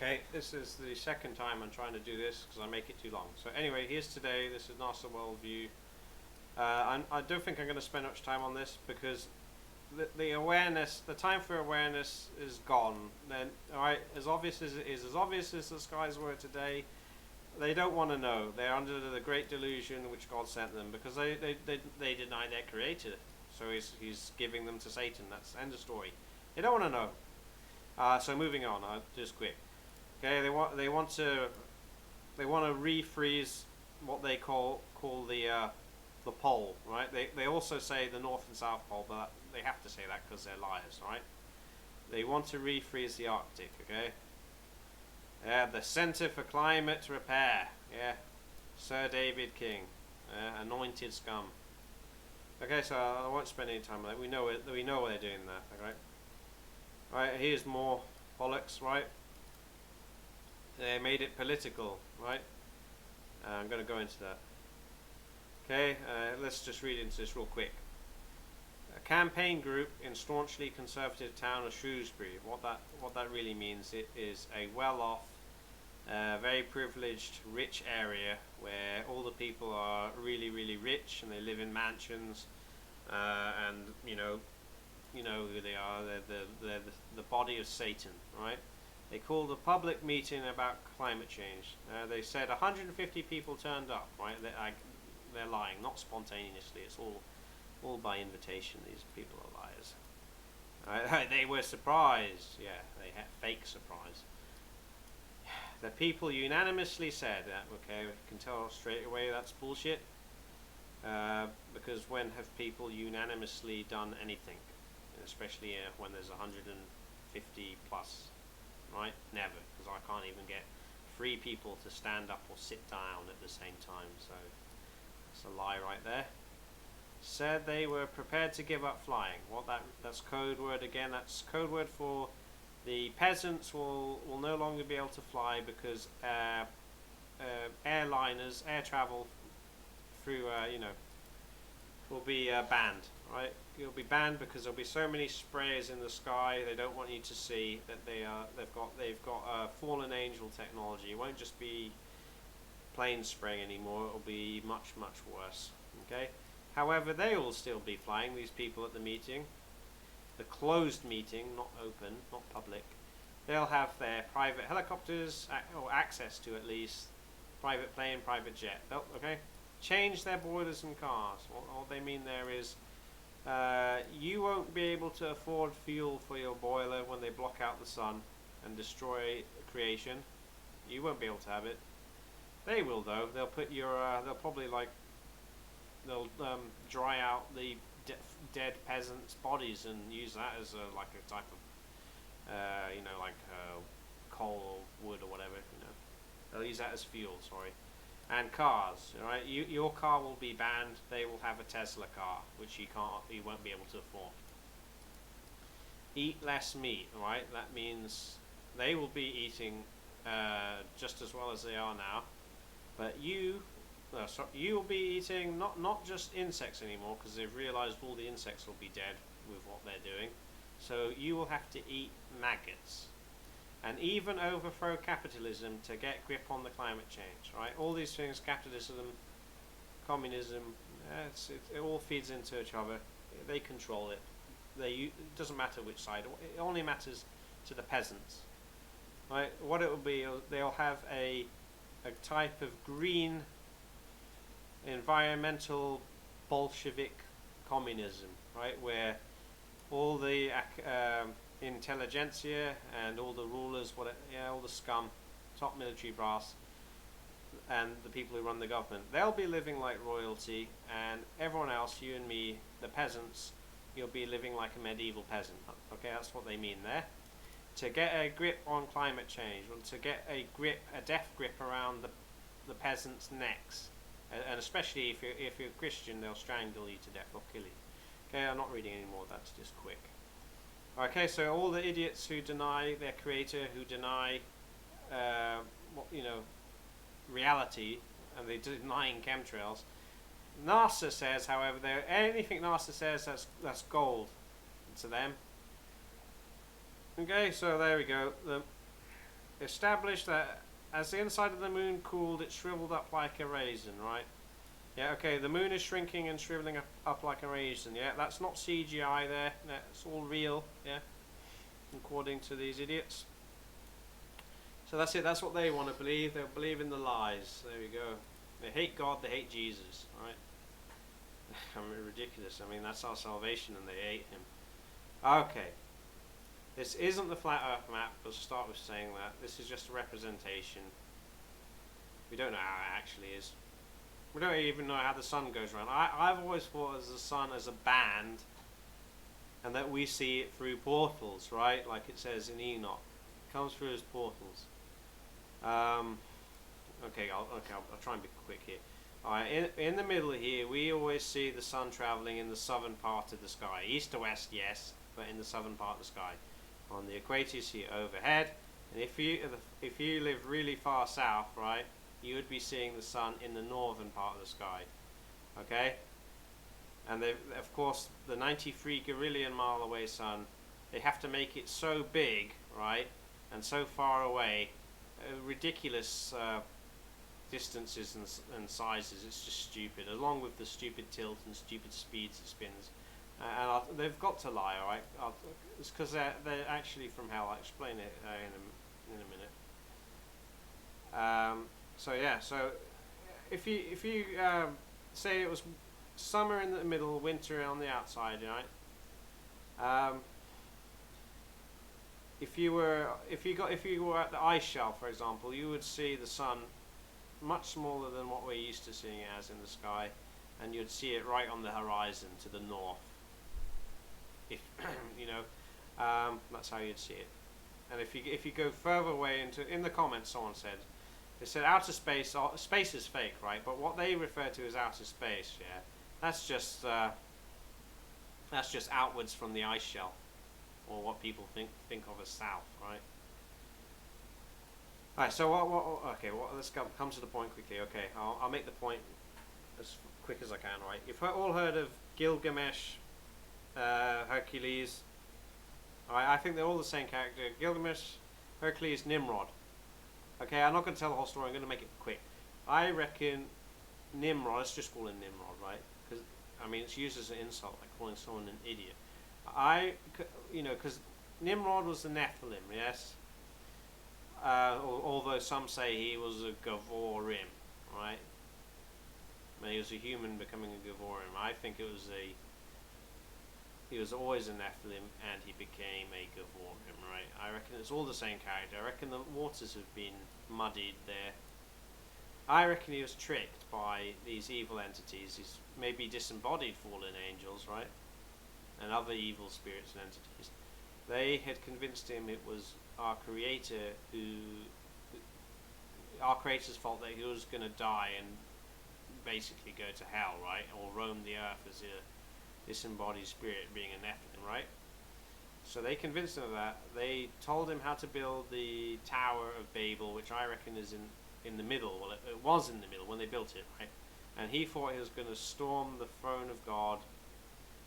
Okay, this is the second time I'm trying to do this because I make it too long. So anyway, here's today. This is NASA Worldview. I don't think I'm going to spend much time on this because the awareness, the time for awareness is gone. Then, all right, as obvious as it is, as obvious as the skies were today, they don't want to know. They're under the great delusion which God sent them because they deny their Creator. So he's giving them to Satan. That's end of story. They don't want to know. So moving on, just quick. Okay, they want to refreeze what they call the pole, right? They also say the North and South Pole, but they have to say that because they're liars, right? They want to refreeze the Arctic, okay? The Center for Climate Repair, yeah, Sir David King, anointed scum. Okay, so I won't spend any time on that. We know what they're doing there, okay? Right, here's more bollocks, right? They made it political, right? I'm going to go into that. Okay, let's just read into this real quick. A campaign group in staunchly conservative town of Shrewsbury. What that really means, it is a well-off, very privileged, rich area where all the people are really, really rich and they live in mansions, and you know who they are. They're the body of Satan, right? They called a public meeting about climate change. They said 150 people turned up, right? They're lying, not spontaneously. It's all by invitation. These people are liars. Right? They were surprised. Yeah, they had fake surprise. The people unanimously said that. Okay, we can tell straight away that's bullshit. Because when have people unanimously done anything? Especially when there's 150 plus. Right? Never, because I can't even get 3 people to stand up or sit down at the same time, so that's a lie right there. Said they were prepared to give up flying. That's code word again. That's code word for the peasants will no longer be able to fly because airliners, air travel through will be banned. Right? It'll be banned because there'll be so many sprays in the sky. They don't want you to see that they've got fallen angel technology. It won't just be plane spraying anymore. It'll be much worse. Okay. However, they will still be flying. These people at the meeting, the closed meeting, not open, not public. They'll have their private helicopters or access to at least private plane, private jet. Okay. Change their boilers and cars. What they mean there is. You won't be able to afford fuel for your boiler when they block out the sun and destroy creation. You won't be able to have it. They will though. They'll put your. They'll probably they'll dry out the dead peasants' bodies and use that as a type of coal or wood or whatever. They'll use that as fuel. Sorry. And cars, right? Your car will be banned. They will have a Tesla car, which you won't be able to afford. Eat less meat, right? That means they will be eating just as well as they are now, but you will be eating not just insects anymore because they've realized all the insects will be dead with what they're doing. So you will have to eat maggots. And even overthrow capitalism to get grip on the climate change, right? All these things, capitalism, communism, it all feeds into each other. They control it. It doesn't matter which side. It only matters to the peasants, right? What it will be, they'll have a type of green, environmental, Bolshevik communism, right? Where all the intelligentsia and all the rulers, all the scum, top military brass, and the people who run the government, they'll be living like royalty, and everyone else, you and me, the peasants, you'll be living like a medieval peasant. Okay, that's what they mean there. To get a grip on climate change, or to get a death grip around the peasants' necks, and especially if you're a Christian, they'll strangle you to death or kill you. Okay, I'm not reading any more. That's just quick. Okay, so all the idiots who deny their creator, who deny, reality, and they're denying chemtrails. NASA says, however, anything NASA says that's gold to them. Okay, so there we go. established that as the inside of the moon cooled, it shriveled up like a raisin, right? Yeah, okay, the moon is shrinking and shriveling up like a raisin, yeah? That's not CGI there, that's all real, yeah? According to these idiots. So that's it, that's what they want to believe. They'll believe in the lies. There we go. They hate God, they hate Jesus, right? I mean, ridiculous. I mean, that's our salvation and they hate him. Okay. This isn't the flat earth map, we'll start with saying that. This is just a representation. We don't know how it actually is. We don't even know how the sun goes around. I've always thought of the sun as a band, and that we see it through portals, right? Like it says in Enoch. It comes through as portals. Okay, I'll try and be quick here. Alright, in the middle here, we always see the sun travelling in the southern part of the sky. East to west, yes, but in the southern part of the sky. On the equator, you see it overhead. And if you live really far south, right, you would be seeing the sun in the northern part of the sky. Okay? And of course, the 93 Garillion mile away sun, they have to make it so big, right, and so far away, ridiculous distances and sizes. It's just stupid, along with the stupid tilt and stupid speeds it spins. And they've got to lie, alright? It's because they're actually from hell. I'll explain it in a minute. So yeah, so if you say it was summer in the middle, winter on the outside, right? If you were at the ice shelf, for example, you would see the sun much smaller than what we're used to seeing it as in the sky, and you'd see it right on the horizon to the north. If that's how you'd see it. And if you go further away in the comments, someone said, they said outer space. Space is fake, right? But what they refer to as outer space, yeah, that's just outwards from the ice shelf, or what people think of as south, right? Alright, so let's come to the point quickly. Okay, I'll make the point as quick as I can, right? You've all heard of Gilgamesh, Hercules. Alright, I think they're all the same character. Gilgamesh, Hercules, Nimrod. Okay, I'm not going to tell the whole story, I'm going to make it quick. I reckon Nimrod, let's just call him Nimrod, right? Because, I mean, it's used as an insult, like calling someone an idiot. Because Nimrod was the Nephilim, yes? Although some say he was a Gavorim, right? He was a human becoming a Gavorim. I think he was always a Nephilim and he became a Gavorim, right? I reckon it's all the same character. I reckon the waters have been muddied there. I reckon he was tricked by these evil entities, these maybe disembodied fallen angels, right? And other evil spirits and entities. They had convinced him it was our creator our creator's fault that he was going to die and basically go to hell, right? Or roam the earth as a disembodied spirit, being a Nephilim, right? So they convinced him of that. They told him how to build the Tower of Babel, which I reckon is in the middle. Well, it was in the middle when they built it, right? And he thought he was going to storm the throne of God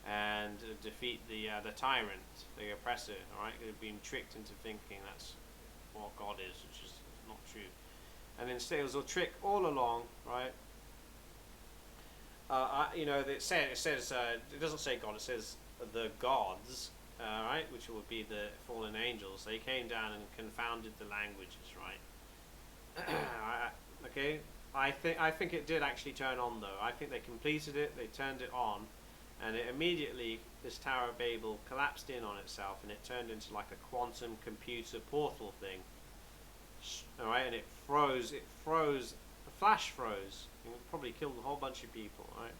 and defeat the tyrant, the oppressor, alright? He had been tricked into thinking that's what God is, which is not true. And instead it was a trick all along, right? It doesn't say God, it says the gods, right? Which would be the fallen angels. They came down and confounded the languages, right? Okay, I think it did actually turn on though. I think they completed it, they turned it on, and it immediately, this Tower of Babel collapsed in on itself and it turned into like a quantum computer portal thing. Alright, and it froze, the flash froze. It probably killed a whole bunch of people, right?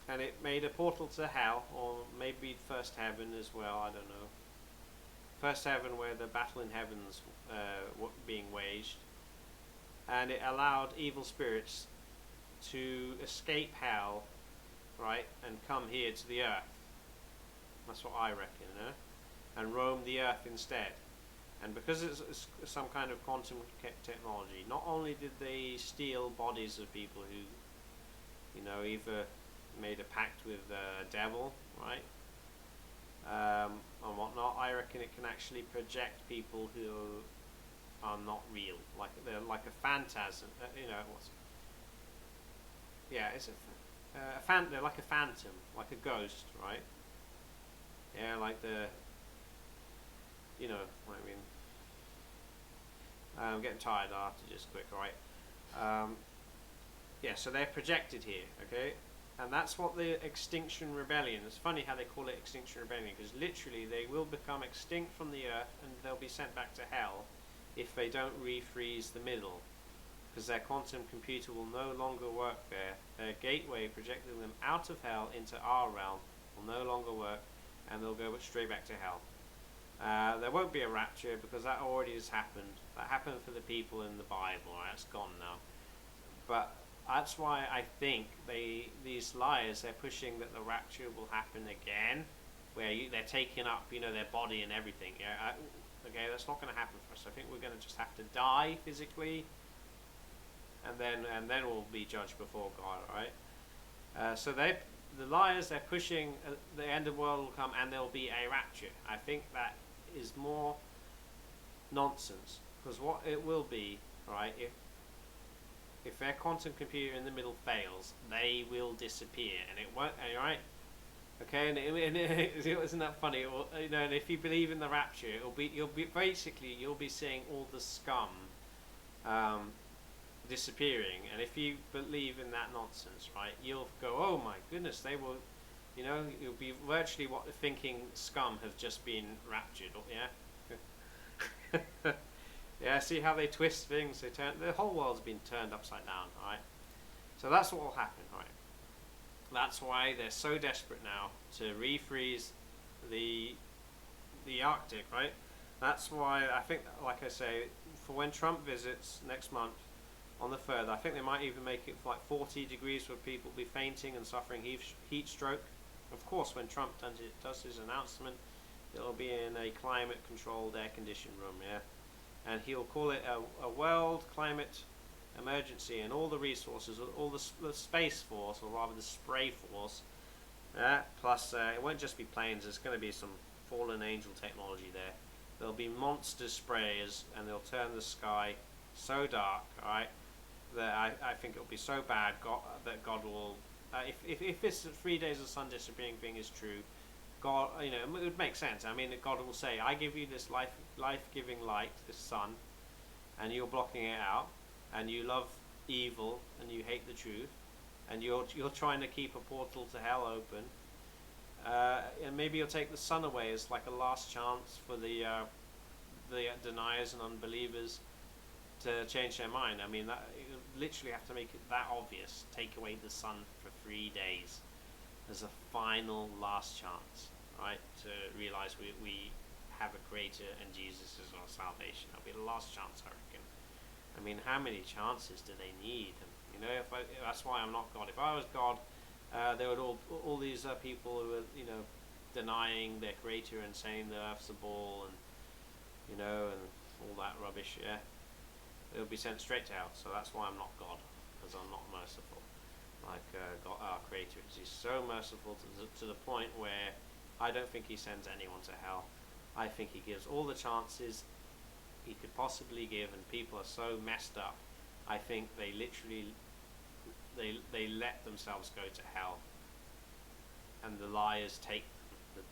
And it made a portal to hell, or maybe first heaven as well, I don't know. First heaven, where the battle in heavens being waged. And it allowed evil spirits to escape hell, right, and come here to the earth. That's what I reckon, and roam the earth instead. And because it's some kind of quantum technology, not only did they steal bodies of people who, either made a pact with the devil, right, and whatnot. I reckon it can actually project people who are not real, like they're like a phantasm. It's they're like a phantom, like a ghost, right? Yeah, like what I mean. I'm getting tired. I have to just quick, all right? So they're projected here, okay? And that's what the Extinction Rebellion. It's funny how they call it Extinction Rebellion, because literally they will become extinct from the Earth and they'll be sent back to hell if they don't refreeze the middle, because their quantum computer will no longer work there. Their gateway projecting them out of hell into our realm will no longer work, and they'll go straight back to hell. There won't be a rapture because that already has happened. That happened for the people in the Bible. Right? That's gone now. But that's why I think these liars, they're pushing that the rapture will happen again, where they're taking up their body and everything. Okay, that's not going to happen for us. I think we're going to just have to die physically, and then we'll be judged before God. Right? So the liars, they're pushing the end of the world will come and there'll be a rapture. I think that is more nonsense, because what it will be, right, if their quantum computer in the middle fails, they will disappear, and it won't. Right? Okay, and isn't that funny? And if you believe in the rapture, you'll be seeing all the scum disappearing, and if you believe in that nonsense, right, you'll go, oh my goodness, they will, you'll be virtually thinking scum have just been raptured, yeah. Yeah, see how they twist things? The whole world's been turned upside down, right? So that's what will happen, right? That's why they're so desperate now to refreeze the Arctic, right? That's why I think, like I say, for when Trump visits next month on the 3rd, I think they might even make it for like 40 degrees where people will be fainting and suffering heat stroke. Of course, when Trump does his announcement, it'll be in a climate-controlled, air-conditioned room, yeah? And he'll call it a world climate emergency, and all the resources, all the Space Force, or rather the Spray Force, plus it won't just be planes, there's going to be some fallen angel technology there. There'll be monster sprayers, and they'll turn the sky so dark, alright, that I think it'll be so bad that God will, if this 3 days of sun disappearing thing is true, God, it would make sense. I mean, God will say, I give you this life-giving light, this sun, and you're blocking it out, and you love evil, and you hate the truth, and you're trying to keep a portal to hell open, and maybe you'll take the sun away as like a last chance for the deniers and unbelievers to change their mind. I mean, you literally have to make it that obvious. Take away the sun for 3 days as a final last chance, right? To realize we have a creator and Jesus is our salvation. That'll be the last chance, I reckon. I mean, how many chances do they need? And, that's why I'm not God. If I was God, there would all these people who are, denying their creator and saying the earth's a ball, and, and all that rubbish, yeah. They'll be sent straight to hell. So that's why I'm not God, because I'm not merciful. Like God, our creator is. He's so merciful to the point where I don't think he sends anyone to hell. I think he gives all the chances he could possibly give, and people are so messed up. I think they literally they let themselves go to hell, and the liars take them.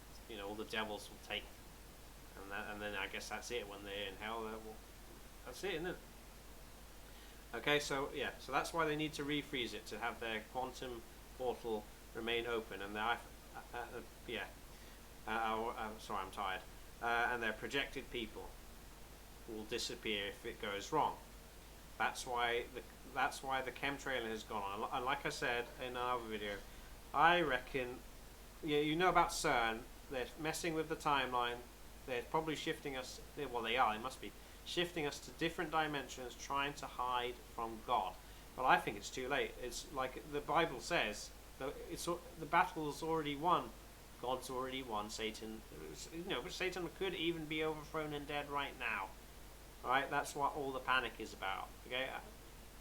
All the devils will take them, and then I guess that's it. When they're in hell, that's it, isn't it? Okay, so that's why they need to refreeze it, to have their quantum portal remain open, and sorry, I'm tired. And their projected people will disappear if it goes wrong. That's why the chemtrailing has gone on. And like I said in another video, I reckon, about CERN, they're messing with the timeline. They're probably shifting us. Well, they must be shifting us to different dimensions, trying to hide from God. But I think it's too late. It's like the Bible says, the battle is already won. God's already won. Satan, Satan could even be overthrown and dead right now. All right, that's what all the panic is about. Okay,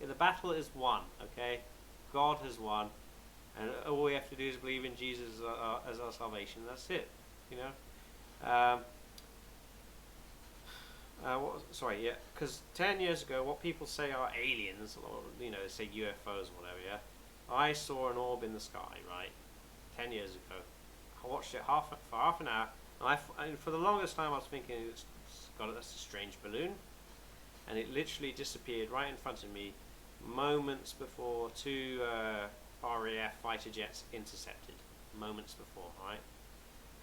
the battle is won. Okay, God has won, and all we have to do is believe in Jesus as our salvation. That's it. Um, sorry, yeah, because 10 years ago, what people say are aliens, or they say UFOs or whatever. Yeah, I saw an orb in the sky, right? 10 years ago, I watched it for half an hour, and for the longest time I was thinking that's a strange balloon, and it literally disappeared right in front of me, moments before two RAF fighter jets intercepted. Moments before, right?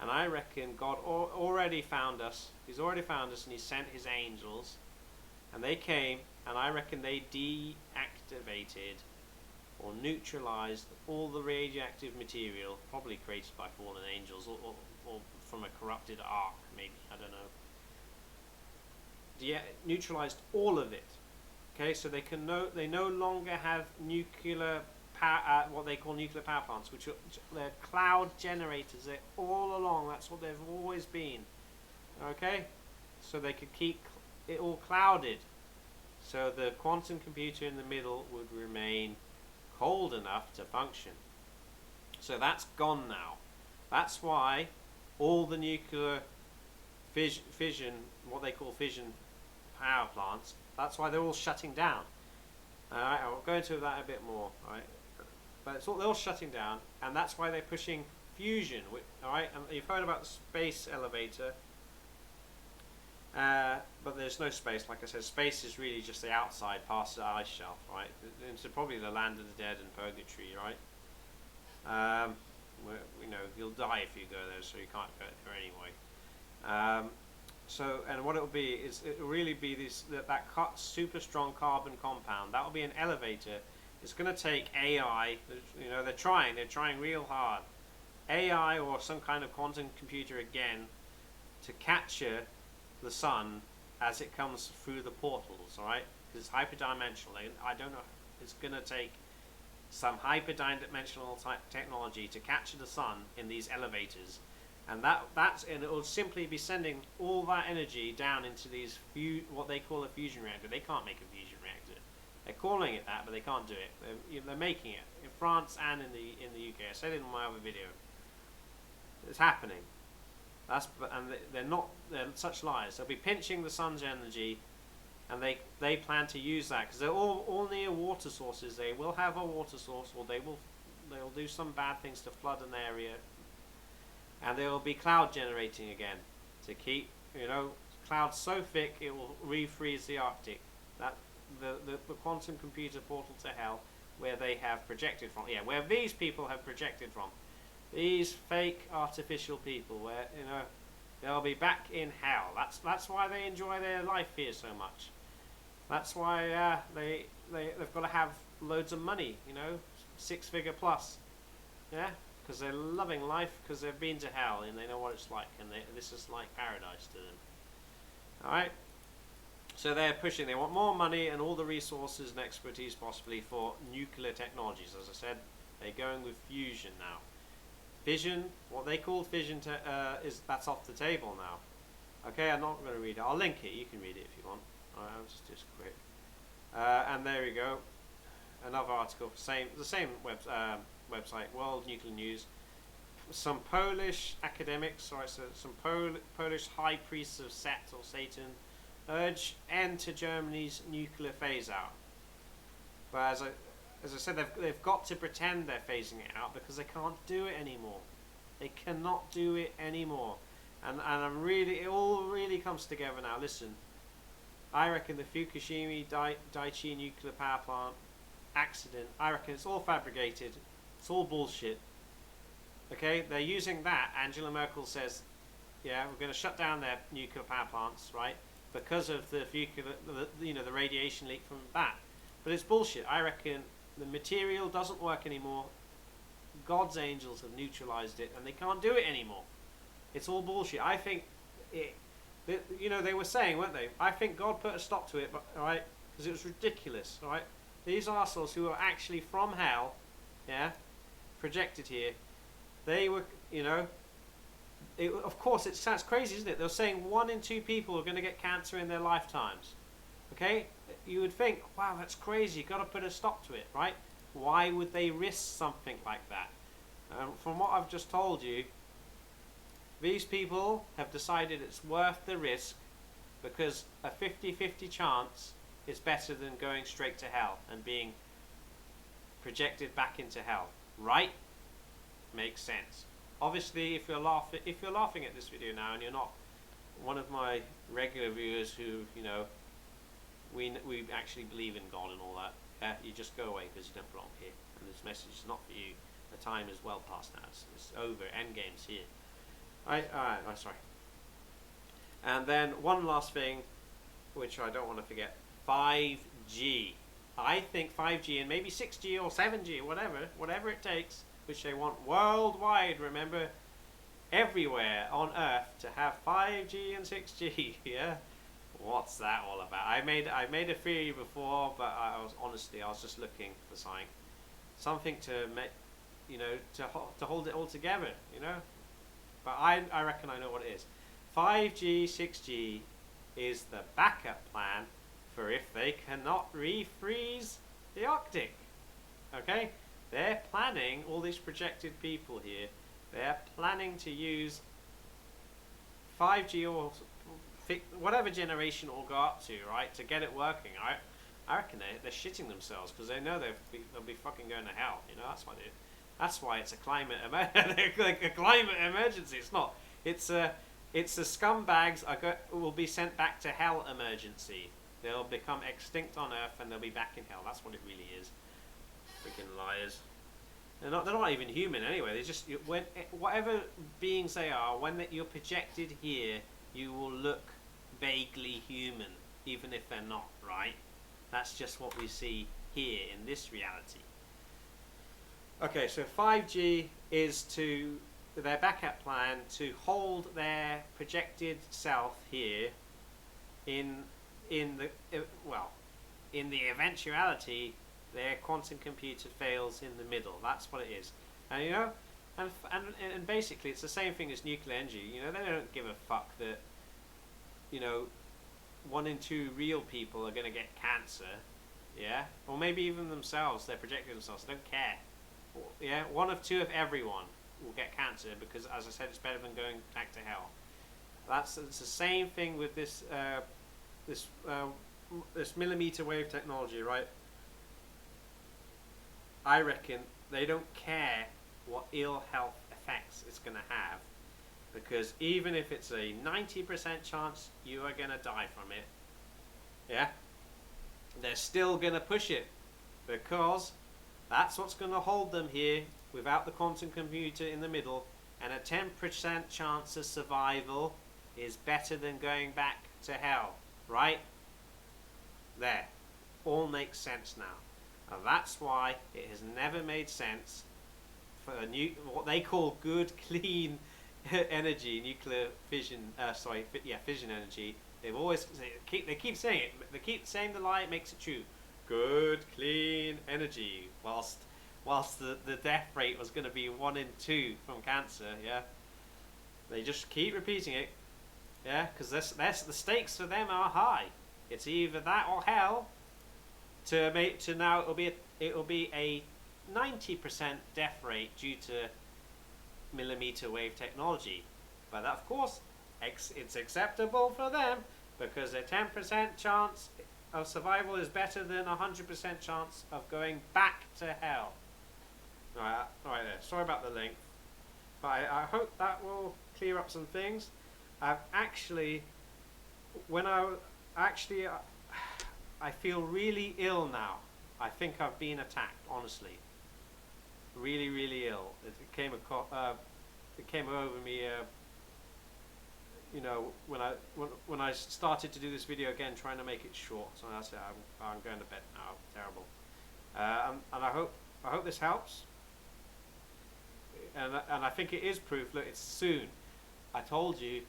And I reckon God already found us. He's already found us, and He sent His angels, and they came, and I reckon they deactivated or neutralized all the radioactive material, probably created by fallen angels, or from a corrupted ark, maybe, I don't know. Neutralized all of it. Okay, so they no longer have nuclear power, what they call nuclear power plants, which they're cloud generators. They're all along. That's what they've always been. Okay, so they could keep it all clouded, so the quantum computer in the middle would remain cold enough to function. So that's gone now. That's why all the nuclear fission, what they call fission power plants, that's why they're all shutting down. Alright, I'll go into that a bit more. Right, but they're all shutting down, and that's why they're pushing fusion. Alright, and you've heard about the space elevator, but there's no space. Like I said, space is really just the outside past the ice shelf, right? Into probably the land of the dead and purgatory, right? You'll die if you go there, so you can't go there anyway. And what it will be is, it will really be that super strong carbon compound. That will be an elevator. It's going to take AI. They're trying real hard. AI or some kind of quantum computer again to capture the sun as it comes through the portals. All right, because it's hyperdimensional. I don't know. It's going to take some hyperdimensional type technology to capture the sun in these elevators. And and it will simply be sending all that energy down into these what they call a fusion reactor. They can't make a fusion reactor. They're calling it that, but they can't do it. They're making it in France and in the UK. I said it in my other video. It's happening. They're such liars. They'll be pinching the sun's energy, and they plan to use that because they're all near water sources. They will have a water source, or they'll do some bad things to flood an area. And they will be cloud generating again to keep, clouds so thick it will refreeze the Arctic. That the quantum computer portal to hell, where they have projected from. Yeah, where these people have projected from. These fake artificial people, where they'll be back in hell. That's why they enjoy their life here so much. That's why they've got to have loads of money. 6-figure plus. Yeah. Because they're loving life, because they've been to hell and they know what it's like, and this is like paradise to them. Alright? So they're pushing, they want more money and all the resources and expertise possibly for nuclear technologies. As I said, they're going with fusion now. Fission, what they call fission, that's off the table now. Okay, I'm not going to read it. I'll link it, you can read it if you want. Alright, I'll just quick. And there we go. Another article, the same website, World Nuclear News. Some Polish academics, some Polish high priests of Set or Satan urge end to Germany's nuclear phase out. But as I said, they've got to pretend they're phasing it out because they can't do it anymore. They cannot do it anymore. And it all really comes together now. Listen, I reckon the Fukushima Daiichi nuclear power plant accident, I reckon it's all fabricated. It's all bullshit. Okay, they're using that. Angela Merkel says, yeah, we're going to shut down their nuclear power plants, right? Because of the radiation leak from that. But it's bullshit. I reckon the material doesn't work anymore. God's angels have neutralized it, and they can't do it anymore. It's all bullshit. I think they were saying, weren't they? I think God put a stop to it, but alright, because it was ridiculous, alright? These arseholes who are actually from hell, yeah, projected here, they were, of course it sounds crazy, isn't it? They're saying 1 in 2 people are going to get cancer in their lifetimes. Okay? You would think, wow, that's crazy, you've got to put a stop to it, right? Why would they risk something like that? From what I've just told you, These people have decided it's worth the risk because a 50-50 chance is better than going straight to hell and being projected back into hell. Right? Makes sense. Obviously, if you're laughing at this video now and you're not one of my regular viewers who, you know, we actually believe in God and all that, you just go away because you don't belong here. And this message is not for you. The time is well past now. It's over. Endgame's here. Sorry. And then one last thing, which I don't want to forget, 5G. I think 5G and maybe 6G or 7G, whatever it takes, which they want worldwide, remember, everywhere on Earth to have 5G and 6G. Yeah, what's that all about? I made a theory before, but I was just looking for something to make, you know, to hold it all together, you know. But I reckon I know what it is. 5G, 6G is the backup plan for if they cannot refreeze the Arctic. Okay? They're planning, all these projected people here, they're planning to use 5G or whatever generation it will go up to, right, to get it working. I reckon they're shitting themselves because they know they'll be fucking going to hell. You know, that's why it's a climate like a climate emergency. It's not. It's the scumbags will be sent back to hell emergency. They'll become extinct on Earth and they'll be back in hell. That's what it really is. Freaking liars. They're not even human anyway. They just, whatever beings they are, when you're projected here, you will look vaguely human, even if they're not, right? That's just what we see here in this reality. Okay, so 5G is their backup plan to hold their projected self here in the eventuality their quantum computer fails in the middle. That's what it is. And you know, and basically it's the same thing as nuclear energy. You know, they don't give a fuck that, you know, 1 in 2 real people are going to get cancer, yeah, or maybe even themselves. They're projecting themselves. They don't care. Yeah, 1 of 2 of everyone will get cancer because, as I said, it's better than going back to hell. It's the same thing with this this millimeter wave technology, right? I reckon they don't care what ill health effects it's going to have, because even if it's a 90% chance you are going to die from it, yeah, they're still going to push it because that's what's going to hold them here without the quantum computer in the middle, and a 10% chance of survival is better than going back to hell, right? There. All makes sense now. And that's why it has never made sense for what they call good, clean energy, nuclear fission, fission energy. They keep saying it. They keep saying the lie, it makes it true. Good, clean energy, whilst the death rate was going to be 1 in 2 from cancer, yeah. They just keep repeating it, yeah, because the stakes for them are high. It's either that or hell. To now it will be a 90% death rate due to millimeter wave technology, but of course it's acceptable for them because a 10% chance of survival is better than a 100% chance of going back to hell. Right there. Sorry about the length, but I hope that will clear up some things. I feel really ill now. I think I've been attacked, honestly. Really, really ill. It came over me, you know, when I started to do this video again, trying to make it short. So I said, I'm going to bed now. Terrible. And I hope this helps. And I think it is proof. Look, it's soon. I told you,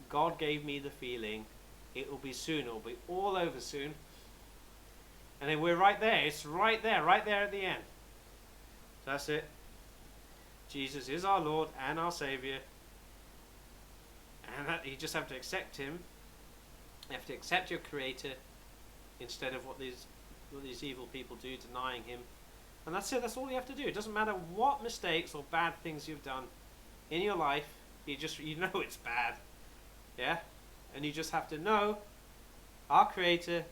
God gave me the feeling it will be soon. It will be all over soon. And then we're right there. It's right there at the end. So that's it. Jesus is our Lord and our Savior. And you just have to accept Him. You have to accept your Creator instead of what these evil people do, denying Him. And that's it. That's all you have to do. It doesn't matter what mistakes or bad things you've done in your life. you know it's bad, yeah, and you just have to know our Creator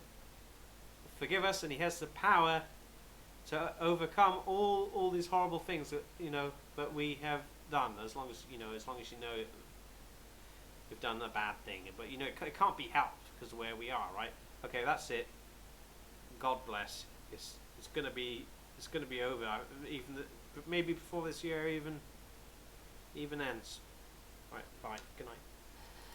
forgive us, and He has the power to overcome all these horrible things that that we have done. As long as you know we've done a bad thing, but it can't be helped because of where we are, right? Okay, that's it. God bless. It's gonna be over. Maybe before this year even ends. Right. Bye. Good night.